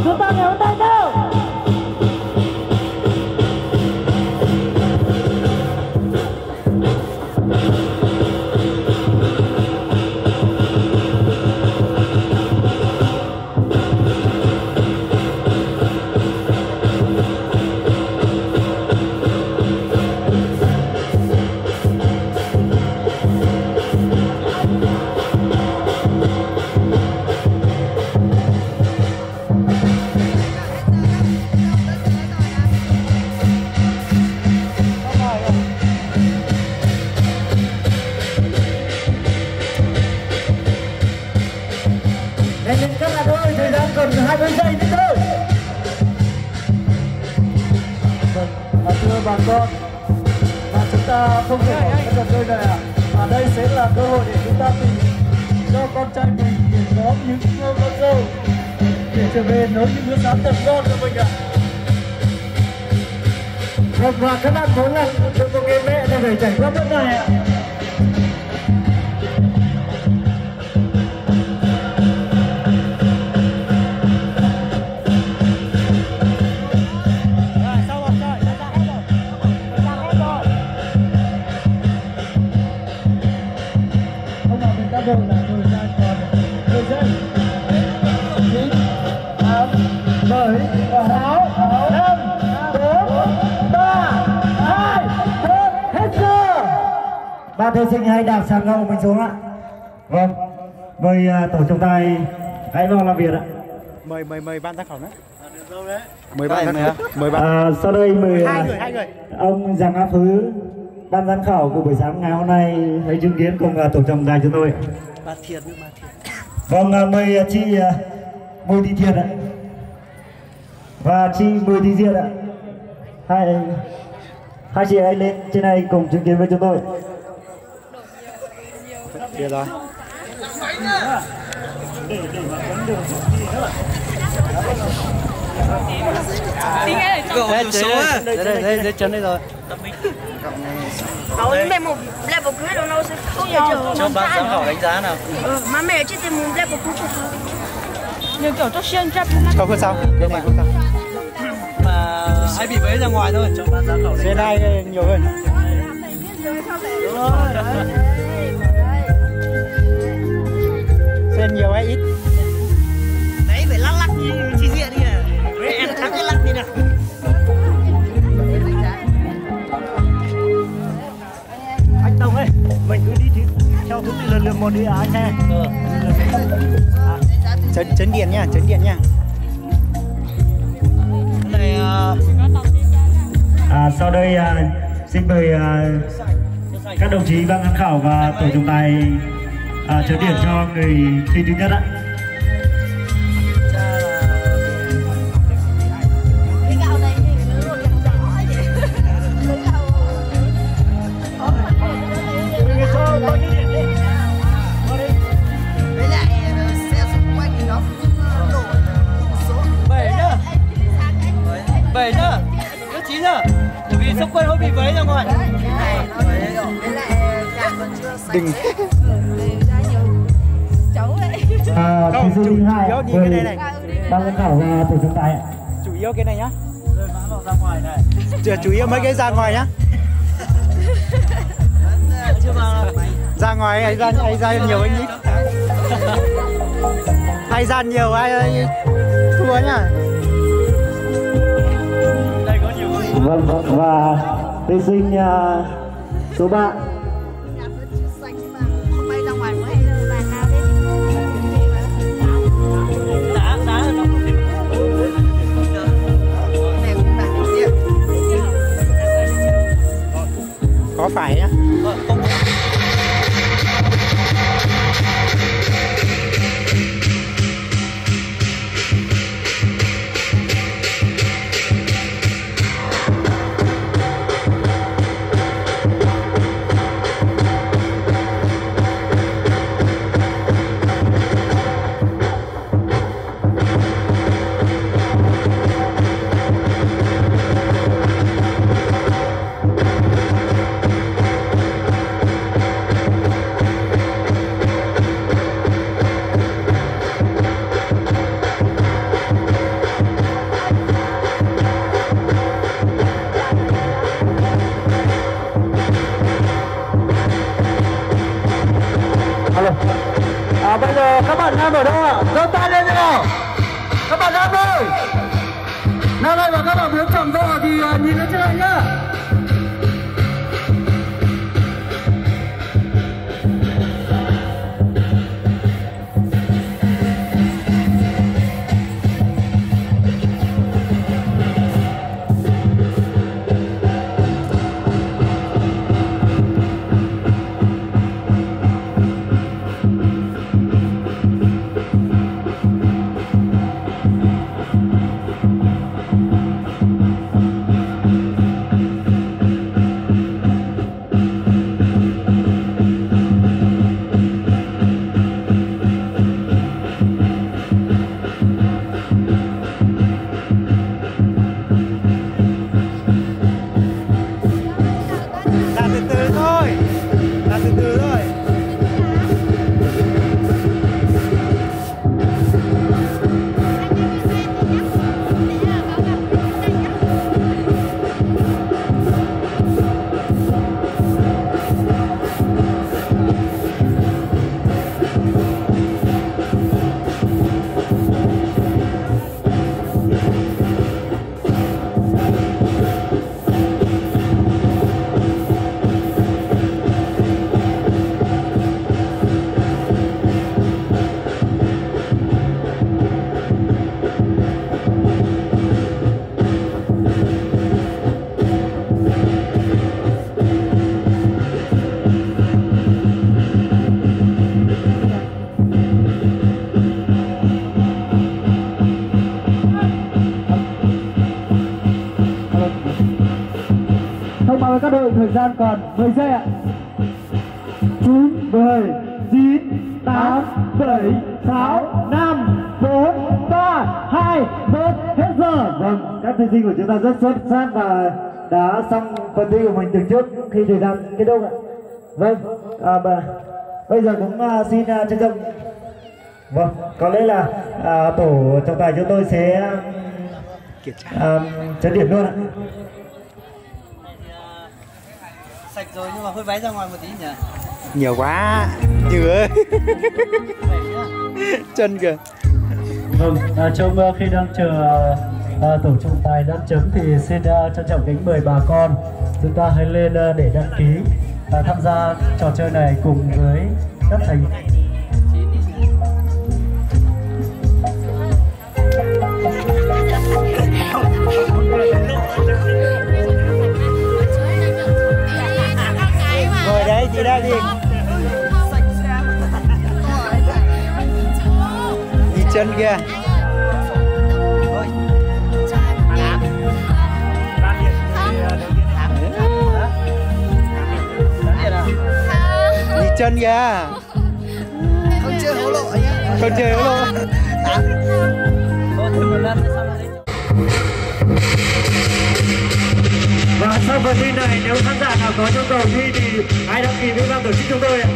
Chúng ta ngày hôm nay đâu? Còn 20 giây nữa thôi. Và thưa bà con, mà chúng ta không thể bỏ cái trò chơi này ạ. Và đây sẽ là cơ hội để chúng ta tìm cho con trai mình để có những con dâu để trở về nấu những bữa sáng thật ngon cho mình ạ. Và các bạn muốn là được một người mẹ thì phải trải qua bước này ạ. Là thời gian còn 10 giây. 9, 8, 7, 6, 5, 4, 3, 2, 1, hết giờ. Ba thí sinh hãy đạp sang ngầu mình xuống ạ. Vâng, mời tổ trọng tài hãy vào làm việc ạ. Mời ban giám khảo nữa. Mời ban. Sau đây mời hai người. Ông Giang Á Phứ, ban giám khảo của buổi sáng ngày hôm nay hãy chứng kiến cùng tổ trọng tài chúng tôi. Bà Thiệt. Vâng, mời chị Bùi Thị Thiệt ạ. Và chị Bùi Thị Diệt ạ. Hai chị hãy lên trên này cùng chứng kiến với chúng tôi. Được rồi. Đây chân đây rồi. Cậu mẹ một level cưới đâu nó sẽ không nhờ cho ban giám khảo đánh giá nào. Mà mẹ chỉ tìm một level cưới cho thôi. Nhưng kiểu cho xuyên chấp không sao, cái này không sao. Mà hay bị bế ra ngoài thôi cho ban giám khảo. Xe này nhiều hơn. Xe nhiều hay ít? Đấy phải lắc như chi diện đi à. Em thắng cái lắc đi nào. Anh Tông ơi, mình cứ đi theo thứ tự lần lượt một đi anh xe. Chấn điện nha, chấn điện nha. Này sau đây xin mời các đồng chí ban giám khảo và tổ trọng tài chấm điểm cho người thi thứ nhất ạ. Sốc quân không bị vấy ra ngoài. Đừng. Thí sinh thứ hai mời ban giám khảo và tổ trọng tài ạ. Chủ yếu cái này nhá. Rơi mã vào ra ngoài này. Chủ yếu mấy cái ra ngoài nhá. Ra ngoài ai ra nhiều anh ít. Ai ra nhiều ai thua nhá. Vâng, và thí sinh số 3. phải nhá. Không. Bây giờ các bạn nam ở đâu ạ? Giơ tay lên thế nào? Các bạn nam ơi! Nam ơi và các bạn muốn chọn vợ thì nhìn lên trên này nhá. Các đội thời gian còn 10 giây ạ. 9, 10, 9, 8, 7, 6, 5, 4, 3, 2, 1, hết giờ. Vâng, các thí sinh của chúng ta rất xuất sắc và đã xong phần thi của mình từ trước khi thời gian kết thúc ạ. Vâng, bây giờ cũng xin trân trọng. Vâng, có lẽ là tổ trọng tài chúng tôi sẽ chấm điểm luôn ạ. Sạch rồi nhưng mà hơi váy ra ngoài một tí nhỉ? Nhiều quá Như ơi. Chân kìa. Vâng, trong khi đang chờ tổ trọng tài đang chấm thì xin trân trọng kính mời bà con chúng ta hãy lên để đăng ký tham gia trò chơi này cùng với các thầy. Ngồi đấy chị đang gì? Nhìn chân kìa. Nhìn chân kìa. Không chơi hố lộ nhá. Không chơi hố lộ. Và sau phần thi này, nếu khán giả nào có nhu cầu thi thì hãy đăng ký với ban tổ chức chúng tôi ạ.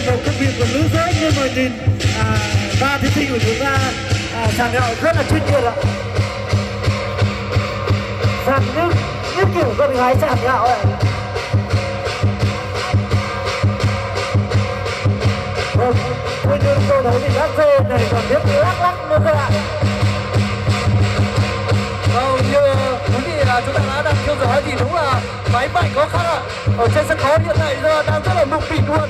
một công việc của nữ giới, nhưng mà nhìn ba thí sinh của chúng ta sàng nhạo rất là chuyên nghiệp ạ. Sàng như kiểu con gái sàng nhạo ạ. Thôi nhưng tôi thấy thì các dê này còn biết lắc lắc nữa cơ ạ. Vâng, như quý vị là chúng ta đã đang theo dõi thì đúng là máy bay khó khăn ạ. Ở trên sân khấu hiện tại đang rất là mục mịt luôn.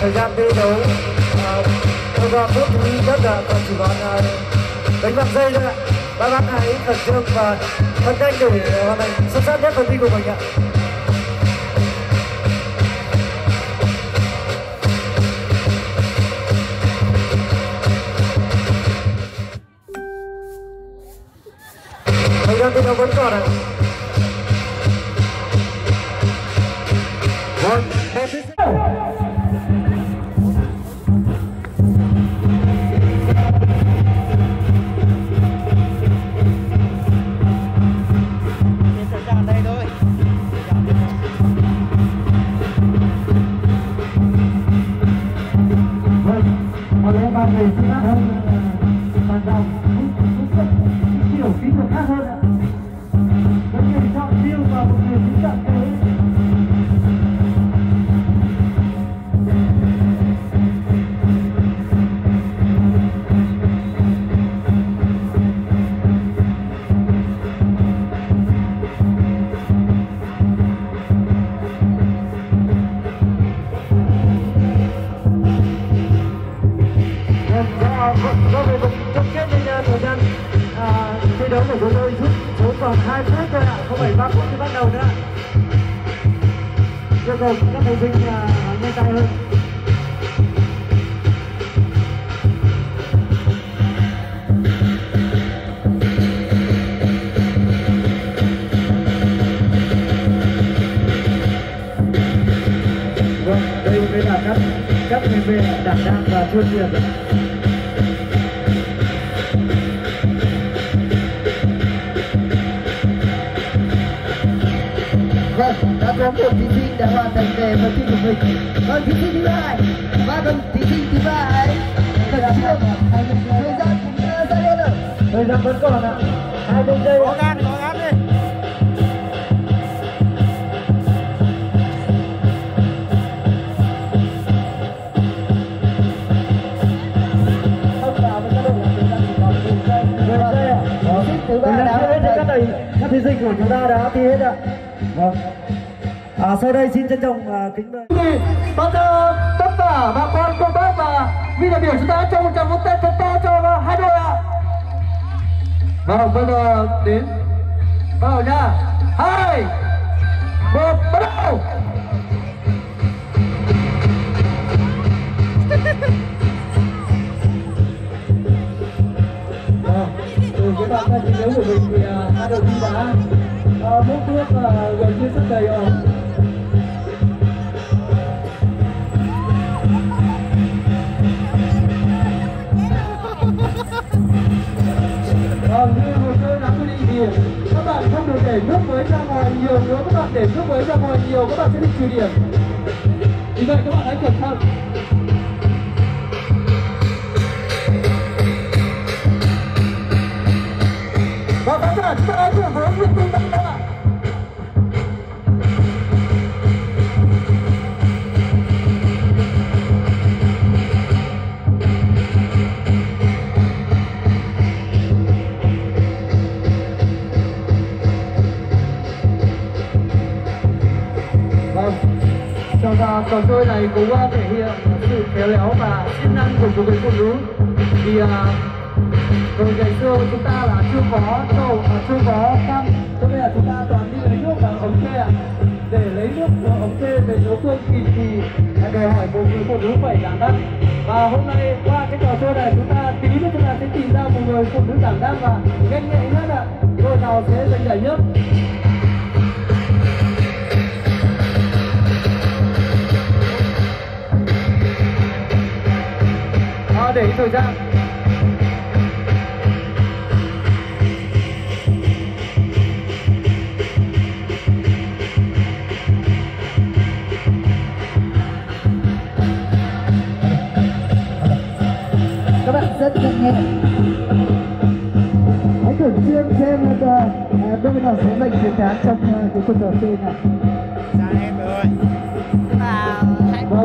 Thời gian thi đấu tôi còn phút thì rất là còn chỉ còn đánh bằng dây thôi ạ. Các bác hãy khẩn trương và phân tranh để hoàn thành xuất sắc nhất phần thi của mình ạ. Thời gian thi đấu vẫn còn ạ. Một thí sinh. Về sự khác hơn bàn dòng kiểu kỹ thuật khác hơn ạ. Có người chọn siêu và một người chỉ chọn cái thi đấu của chúng tôi rút số còn 2 phút thôi ạ, không phải 3 phút thì bắt đầu nữa. Yêu cầu các thí sinh nhanh tay hơn. Vâng, đây mới là các thầy về đảm đang và chuyên nghiệp. Vâng, đã có một thí sinh đã hoàn thành về phần thi của mình. Còn thí sinh thứ hai và còn thí sinh thứ ba ấy khẩn trương. Thời gian cũng ra luôn rồi. Thời gian vẫn còn ạ. 20 giây. Có gan đi. Các thí sinh của chúng ta đã thi hết ạ. Vâng. Sau đây xin trân trọng kính mời tất cả bà con cô bác và vị đại biểu chúng ta cho một tràng vỗ tay thật to cho hai đội ạ. Vâng, bây giờ đến bắt đầu nha. 2, 1, bắt đầu. Từ cái đoạn thi đấu của mình thì hai đội thi đã bước bước gần như rất đầy rồi. Như hồ sơ đã quy định thì các bạn không được để nước mới ra ngoài nhiều nữa. Các bạn để nước mới ra ngoài nhiều các bạn sẽ bị trừ điểm. Vì vậy các bạn hãy cẩn thận. Và khán giả chúng ta hãy thưởng với nhiệt tình tất cả. Trò trò chơi này cũng thể hiện sự khéo léo và siêng năng của người phụ nữ. Vì rồi ngày xưa chúng ta là chưa có trâu, chưa có cam, cho nên là chúng ta toàn đi lấy nước bằng ống tre để lấy nước của ống tre Phương kỳ kỳ đòi hỏi một người phụ nữ phải đảm đang. Và hôm nay qua cái trò chơi này chúng ta tí nữa chúng ta sẽ tìm ra một người phụ nữ đảm đang và nhanh nhạy nhất ạ. Đội nào sẽ giành giải nhất? Để ý thời gian. Các bạn rất nhanh nhẹn. Hãy khẩn trương xem đôi bên nào sẽ giành chiến thắng trong cái cuộc trò chơi này. Chào em rồi.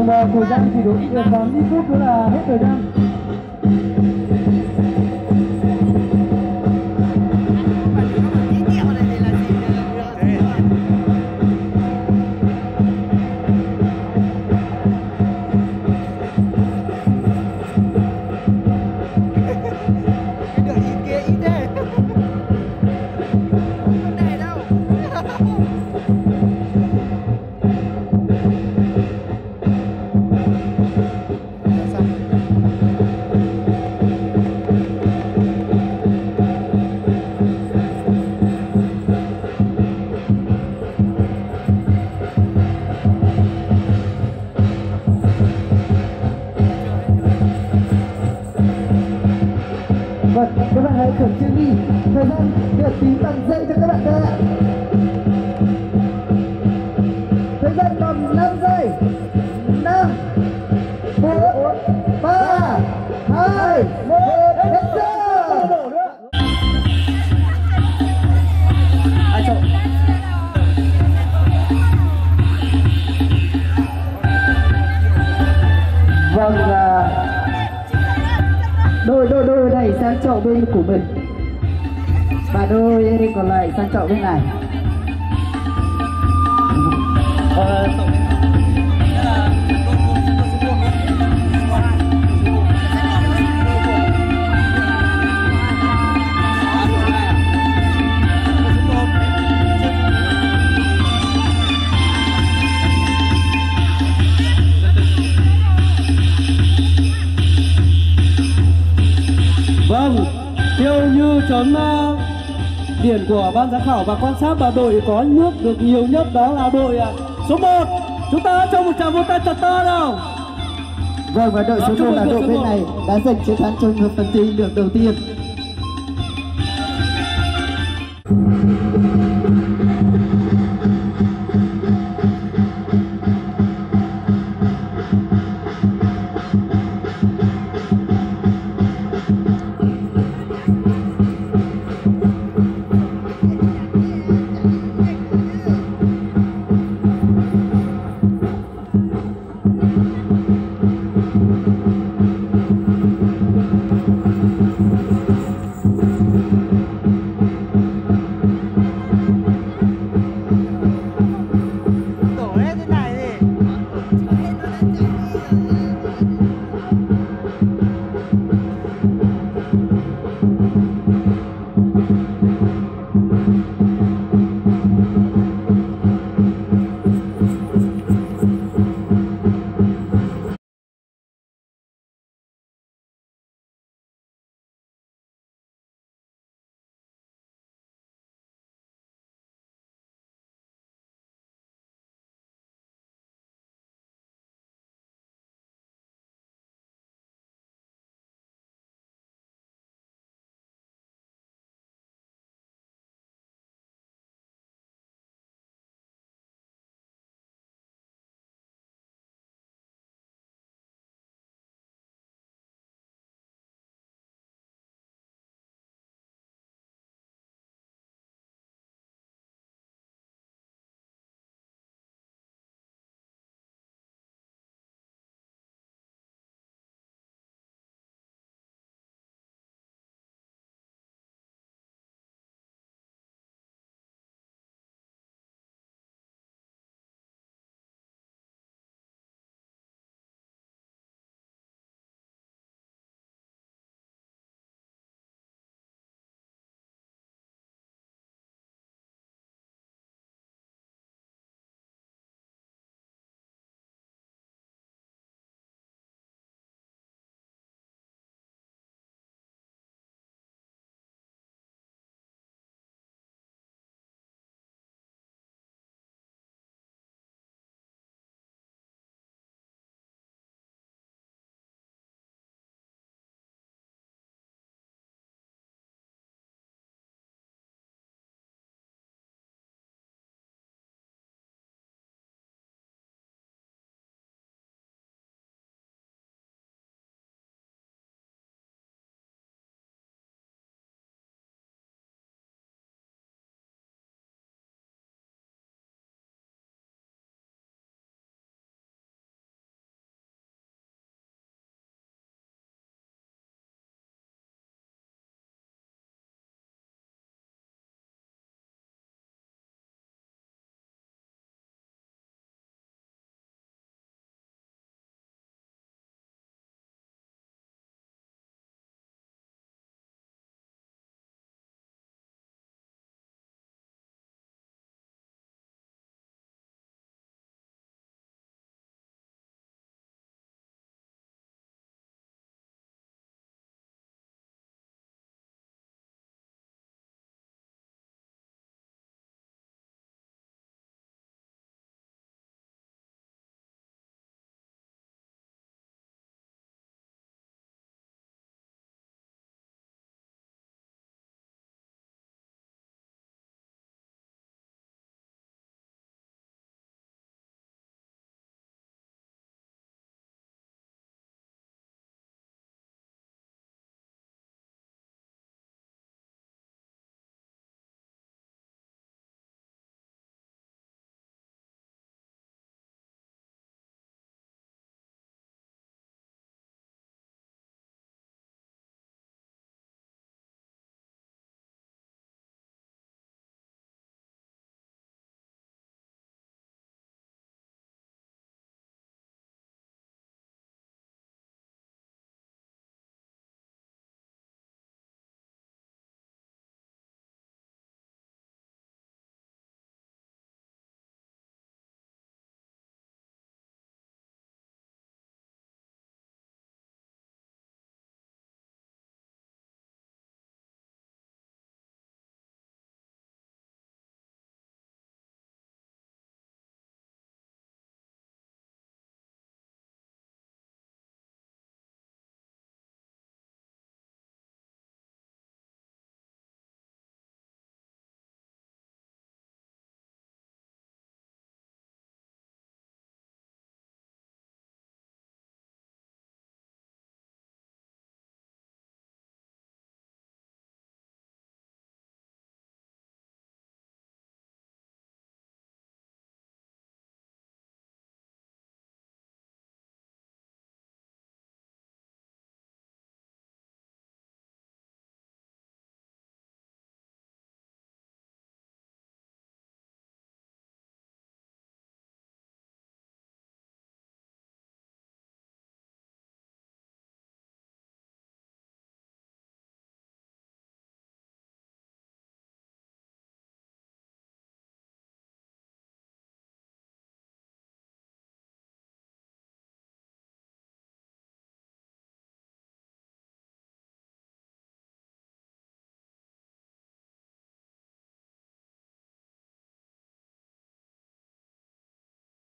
Vâng, thời gian chỉ đúng 80 phút nữa là hết thời gian. Vâng, các bạn hãy khẩn trương đi. Thời gian được tính bằng giây cho các bạn đây ạ. Thời gian còn 5 giây. 5 4 3 2 1 hết giờ. Ai chọn? Vâng, đôi này sang chọn bên của mình và đôi còn lại sang chọn bên này. Vâng, theo như chấm điểm của ban giám khảo và quan sát, và đội có nước được nhiều nhất đó là đội số 1. Chúng ta cho một tràng vỗ tay thật to nào. Vâng, và đội số 1 là đội bên này đã giành chiến thắng trong phần thi lượt đầu tiên.